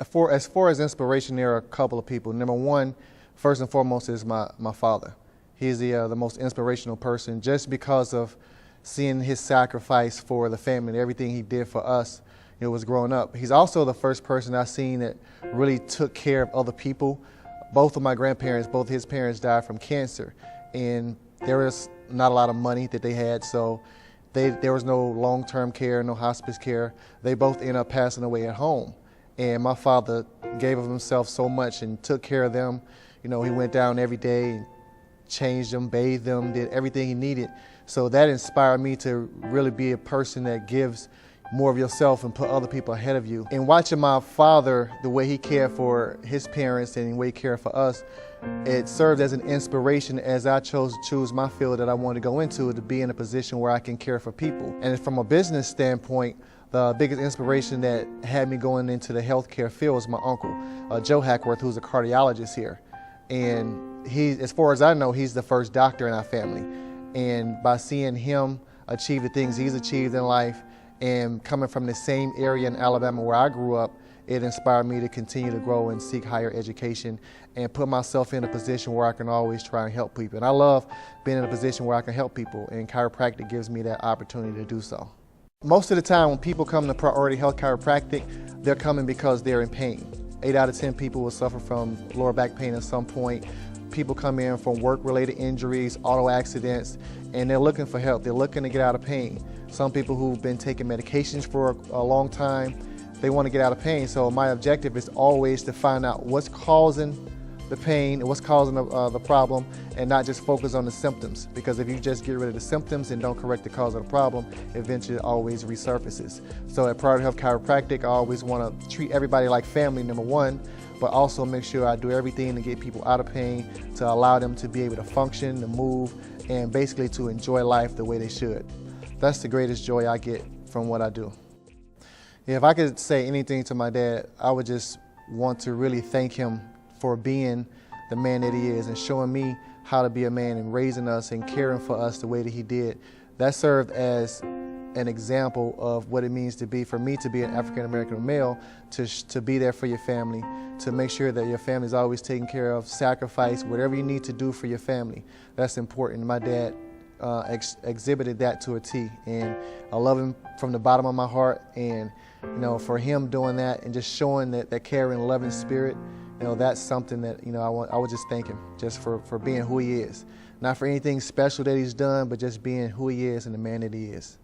As far as inspiration, there are a couple of people. Number one, first and foremost, is my father. He's the most inspirational person just because of seeing his sacrifice for the family and everything he did for us, was growing up. He's also the first person I've seen that really took care of other people. Both of my grandparents, both his parents died from cancer, and there was not a lot of money that they had, so there was no long-term care, no hospice care. They both ended up passing away at home. And my father gave of himself so much and took care of them. He went down every day and changed them, bathed them, did everything he needed. So that inspired me to really be a person that gives more of yourself and put other people ahead of you. And watching my father, the way he cared for his parents and the way he cared for us, it served as an inspiration as I chose to choose my field that I wanted to go into, to be in a position where I can care for people. And from a business standpoint, the biggest inspiration that had me going into the healthcare field was my uncle, Joe Hackworth, who's a cardiologist here. And as far as I know, he's the first doctor in our family. And by seeing him achieve the things he's achieved in life and coming from the same area in Alabama where I grew up, it inspired me to continue to grow and seek higher education and put myself in a position where I can always try and help people. And I love being in a position where I can help people, and chiropractic gives me that opportunity to do so. Most of the time when people come to Priority Health Chiropractic, they're coming because they're in pain. 8 out of 10 people will suffer from lower back pain at some point. People come in from work-related injuries, auto accidents, and they're looking for help. They're looking to get out of pain. Some people who've been taking medications for a long time, they want to get out of pain. So my objective is always to find out what's causing the pain and what's causing the problem, and not just focus on the symptoms. Because if you just get rid of the symptoms and don't correct the cause of the problem, eventually it always resurfaces. So at Priority Health Chiropractic, I always want to treat everybody like family, number one, but also make sure I do everything to get people out of pain, to allow them to be able to function, to move, and basically to enjoy life the way they should. That's the greatest joy I get from what I do. Yeah, if I could say anything to my dad, I would just want to really thank him for being the man that he is and showing me how to be a man and raising us and caring for us the way that he did. That served as an example of what it means to be, for me to be an African-American male, to be there for your family, to make sure that your family is always taken care of, sacrifice, whatever you need to do for your family. That's important. My dad exhibited that to a T, and I love him from the bottom of my heart. And for him doing that and just showing that caring, loving spirit, that's something that I would just thank him just for being who he is. Not for anything special that he's done, but just being who he is and the man that he is.